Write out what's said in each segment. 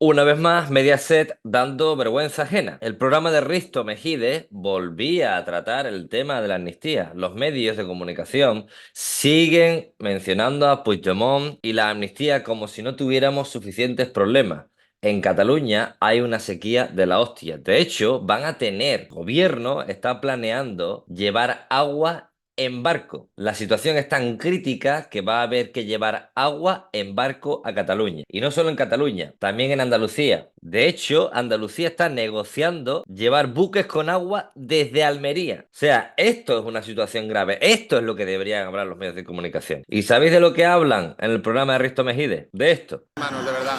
Una vez más, Mediaset dando vergüenza ajena. El programa de Risto Mejide volvía a tratar el tema de la amnistía. Los medios de comunicación siguen mencionando a Puigdemont y la amnistía como si no tuviéramos suficientes problemas. En Cataluña hay una sequía de la hostia. De hecho, el gobierno está planeando llevar agua en barco. La situación es tan crítica que va a haber que llevar agua en barco a Cataluña. Y no solo en Cataluña, también en Andalucía. De hecho, Andalucía está negociando llevar buques con agua desde Almería. O sea, esto es una situación grave. Esto es lo que deberían hablar los medios de comunicación. ¿Y sabéis de lo que hablan en el programa de Risto Mejide? De esto. Manos, de verdad.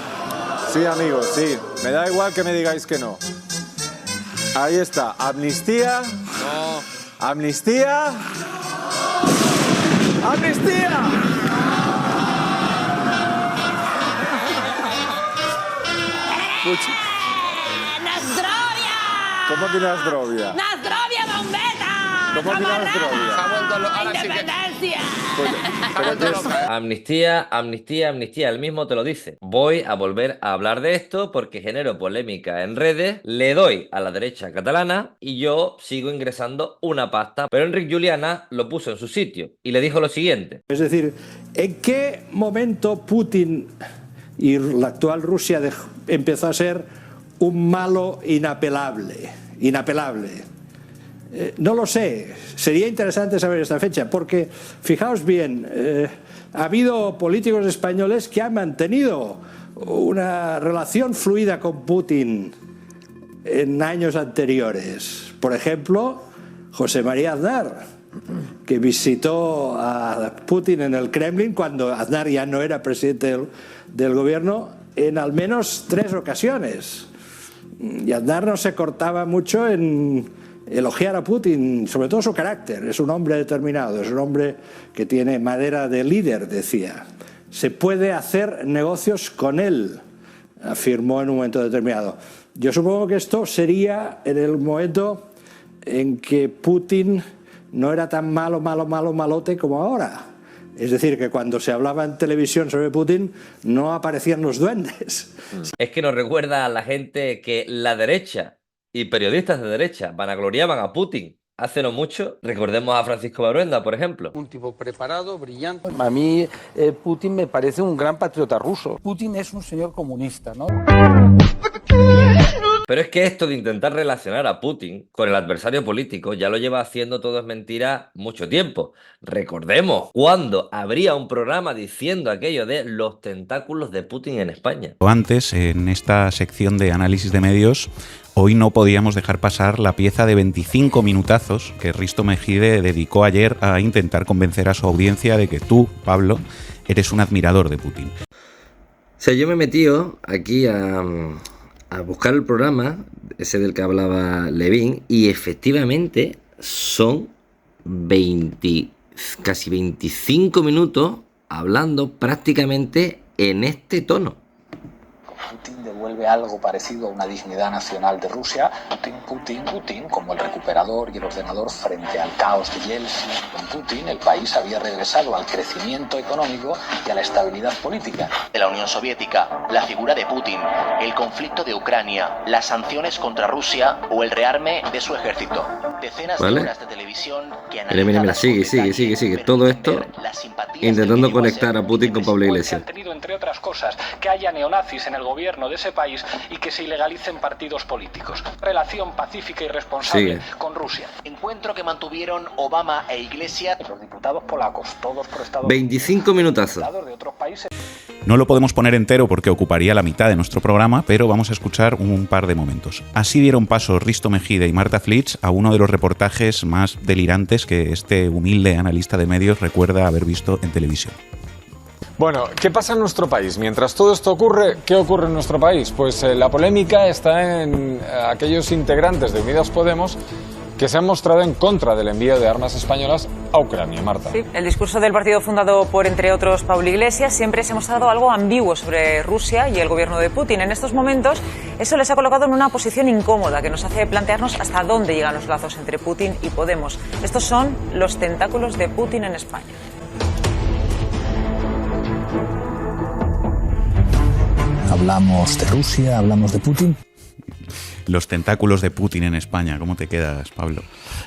Sí, amigos, sí. Me da igual que me digáis que no. Ahí está. Amnistía. No. Amnistía. ¡Amnistía! ¡Nazdrovia! ¿Cómo que Nazdrovia? ¡Nazdrovia, bombeta! ¿Cómo que Nazdrovia? Se ha vuelto ahora sí que... ¡Independencia! Se ha vuelto loca, ¿eh? Amnistía, amnistía, amnistía, él mismo te lo dice. Voy a volver a hablar de esto porque genero polémica en redes, le doy a la derecha catalana y yo sigo ingresando una pasta. Pero Enric Juliana lo puso en su sitio y le dijo lo siguiente. Es decir, ¿en qué momento Putin y la actual Rusia empezó a ser un malo inapelable? No lo sé, sería interesante saber esta fecha, porque fijaos bien, ha habido políticos españoles que han mantenido una relación fluida con Putin en años anteriores. Por ejemplo, José María Aznar, que visitó a Putin en el Kremlin cuando Aznar ya no era presidente del gobierno en al menos 3 ocasiones. Y Aznar no se cortaba mucho en elogiar a Putin, sobre todo su carácter. Es un hombre determinado, es un hombre que tiene madera de líder, decía. Se puede hacer negocios con él, afirmó en un momento determinado. Yo supongo que esto sería en el momento en que Putin no era tan malote como ahora. Es decir, que cuando se hablaba en televisión sobre Putin no aparecían los duendes. Es que nos recuerda a la gente que la derecha y periodistas de derecha vanagloriaban a Putin hace no mucho. Recordemos a Francisco Baruenda, por ejemplo. Un tipo preparado, brillante. A mí Putin me parece un gran patriota ruso. Putin es un señor comunista, ¿no? Pero es que esto de intentar relacionar a Putin con el adversario político ya lo lleva haciendo Todo es Mentira mucho tiempo. Recordemos cuando habría un programa diciendo aquello de los tentáculos de Putin en España. Antes, en esta sección de análisis de medios, hoy no podíamos dejar pasar la pieza de 25 minutazos que Risto Mejide dedicó ayer a intentar convencer a su audiencia de que tú, Pablo, eres un admirador de Putin. O sea, yo me he metido aquí a buscar el programa, ese del que hablaba Levin, y efectivamente son casi 25 minutos hablando prácticamente en este tono. Putin devuelve algo parecido a una dignidad nacional de Rusia. Putin, como el recuperador y el ordenador frente al caos de Yeltsin. Con Putin, el país había regresado al crecimiento económico y a la estabilidad política. De la Unión Soviética, la figura de Putin, el conflicto de Ucrania, las sanciones contra Rusia o el rearme de su ejército. Decenas de horas de televisión que analizan... Mira, sigue. Todo esto intentando conectar a Putin con Pablo Iglesias. Han tenido, entre otras cosas, que haya neonazis en el gobierno de ese país y que se ilegalicen partidos políticos. Relación pacífica y responsable con Rusia. Encuentro que mantuvieron Obama e Iglesias. Los diputados polacos, todos por Estados 25 minutazos. de otros países. No lo podemos poner entero porque ocuparía la mitad de nuestro programa, pero vamos a escuchar un par de momentos. Así dieron paso Risto Mejide y Marta Flitsch a uno de los reportajes más delirantes que este humilde analista de medios recuerda haber visto en televisión. Bueno, ¿qué pasa en nuestro país? Mientras todo esto ocurre, ¿qué ocurre en nuestro país? Pues la polémica está en aquellos integrantes de Unidas Podemos que se han mostrado en contra del envío de armas españolas a Ucrania. Marta. Sí, el discurso del partido fundado por, entre otros, Pablo Iglesias siempre se ha mostrado algo ambiguo sobre Rusia y el gobierno de Putin. En estos momentos, eso les ha colocado en una posición incómoda que nos hace plantearnos hasta dónde llegan los lazos entre Putin y Podemos. Estos son los tentáculos de Putin en España. Hablamos de Rusia, hablamos de Putin. Los tentáculos de Putin en España, ¿cómo te quedas, Pablo?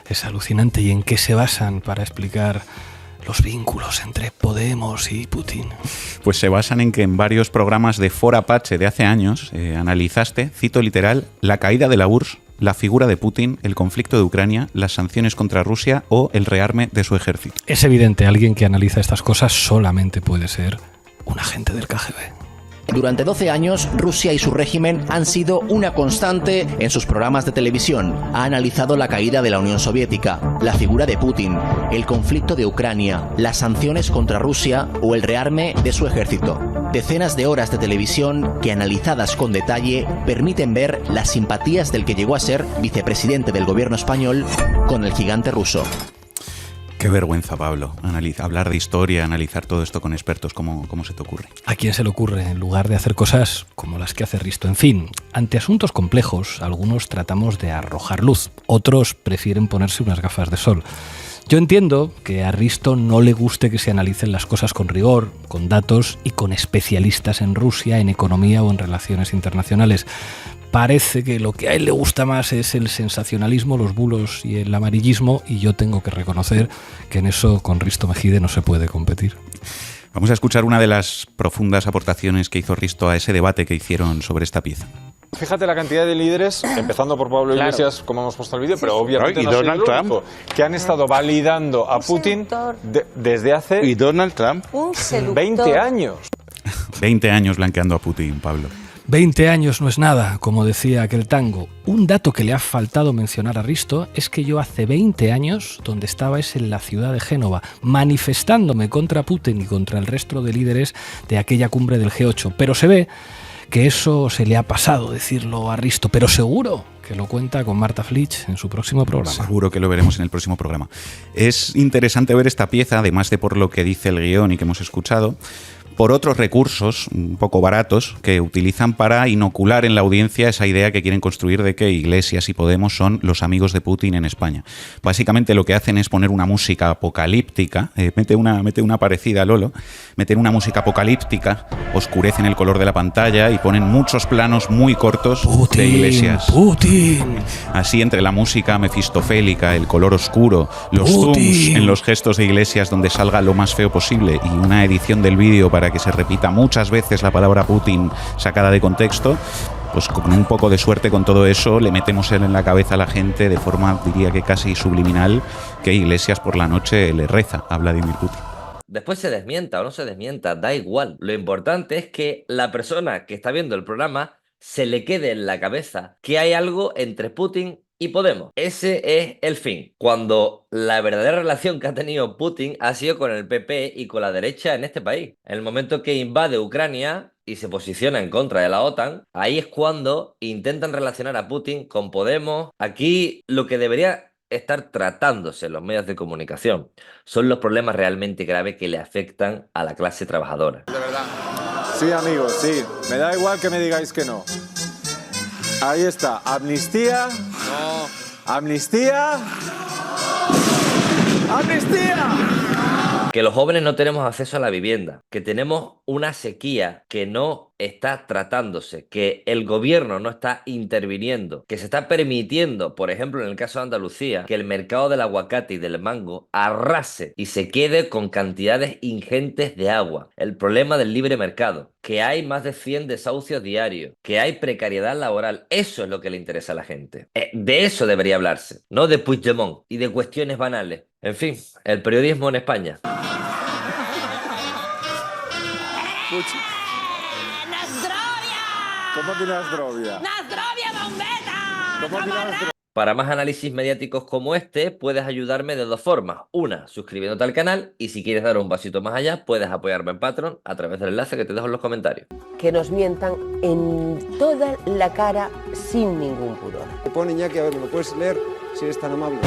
Es alucinante. ¿Y en qué se basan para explicar los vínculos entre Podemos y Putin? Pues se basan en que en varios programas de Fora Apache de hace años analizaste, cito literal, la caída de la URSS, la figura de Putin, el conflicto de Ucrania, las sanciones contra Rusia o el rearme de su ejército. Es evidente, alguien que analiza estas cosas solamente puede ser un agente del KGB. Durante 12 años, Rusia y su régimen han sido una constante en sus programas de televisión. Ha analizado la caída de la Unión Soviética, la figura de Putin, el conflicto de Ucrania, las sanciones contra Rusia o el rearme de su ejército. Decenas de horas de televisión que, analizadas con detalle, permiten ver las simpatías del que llegó a ser vicepresidente del gobierno español con el gigante ruso. Qué vergüenza, Pablo, hablar de historia, analizar todo esto con expertos. ¿Cómo se te ocurre? ¿A quién se le ocurre en lugar de hacer cosas como las que hace Risto? En fin, ante asuntos complejos, algunos tratamos de arrojar luz, otros prefieren ponerse unas gafas de sol. Yo entiendo que a Risto no le guste que se analicen las cosas con rigor, con datos y con especialistas en Rusia, en economía o en relaciones internacionales. Parece que lo que a él le gusta más es el sensacionalismo, los bulos y el amarillismo, y yo tengo que reconocer que en eso con Risto Mejide no se puede competir. Vamos a escuchar una de las profundas aportaciones que hizo Risto a ese debate que hicieron sobre esta pieza. Fíjate la cantidad de líderes, empezando por Pablo Iglesias, como hemos puesto el vídeo, pero obviamente y no Donald soy el único, que han estado validando a Putin desde hace y Donald Trump 20 años. 20 años blanqueando a Putin, Pablo. 20 años no es nada, como decía aquel tango. Un dato que le ha faltado mencionar a Risto es que yo hace 20 años, donde estaba es en la ciudad de Génova, manifestándome contra Putin y contra el resto de líderes de aquella cumbre del G8. Pero se ve que eso se le ha pasado decirlo a Risto, pero seguro que lo cuenta con Marta Flitsch en su próximo programa. Seguro que lo veremos en el próximo programa. Es interesante ver esta pieza, además de por lo que dice el guión y que hemos escuchado, por otros recursos un poco baratos que utilizan para inocular en la audiencia esa idea que quieren construir de que Iglesias y Podemos son los amigos de Putin en España. Básicamente lo que hacen es poner una música apocalíptica, mete una parecida a Lolo, meten una música apocalíptica, oscurecen el color de la pantalla y ponen muchos planos muy cortos de Iglesias. Putin. Así, entre la música mefistofélica, el color oscuro, los zooms en los gestos de Iglesias donde salga lo más feo posible y una edición del vídeo para que se repita muchas veces la palabra Putin sacada de contexto, pues con un poco de suerte con todo eso le metemos en la cabeza a la gente de forma, diría que casi subliminal, que Iglesias por la noche le reza a Vladimir Putin. Después se desmienta o no se desmienta, da igual. Lo importante es que la persona que está viendo el programa se le quede en la cabeza que hay algo entre Putin y Podemos. Ese es el fin. Cuando la verdadera relación que ha tenido Putin ha sido con el PP y con la derecha en este país. En el momento que invade Ucrania y se posiciona en contra de la OTAN, ahí es cuando intentan relacionar a Putin con Podemos. Aquí lo que debería estar tratándose en los medios de comunicación son los problemas realmente graves que le afectan a la clase trabajadora. De verdad. Sí, amigos, sí. Me da igual que me digáis que no. Ahí está. Amnistía. No. Amnistía. ¡Amnistía! Que los jóvenes no tenemos acceso a la vivienda, que tenemos una sequía que no está tratándose, que el gobierno no está interviniendo, que se está permitiendo, por ejemplo en el caso de Andalucía, que el mercado del aguacate y del mango arrase y se quede con cantidades ingentes de agua. El problema del libre mercado, que hay más de 100 desahucios diarios, que hay precariedad laboral. Eso es lo que le interesa a la gente. De eso debería hablarse, no de Puigdemont y de cuestiones banales. En fin, el periodismo en España. ¿Cómo que Nasdrovia? ¡Nasdrovia, bombeta! ¿Cómo que Nasdrovia? Para más análisis mediáticos como este, puedes ayudarme de dos formas. Una, suscribiéndote al canal, y si quieres dar un pasito más allá, puedes apoyarme en Patreon a través del enlace que te dejo en los comentarios. Que nos mientan en toda la cara sin ningún pudor. Te pone Iñaki, a ver, ¿me lo puedes leer si eres tan amable?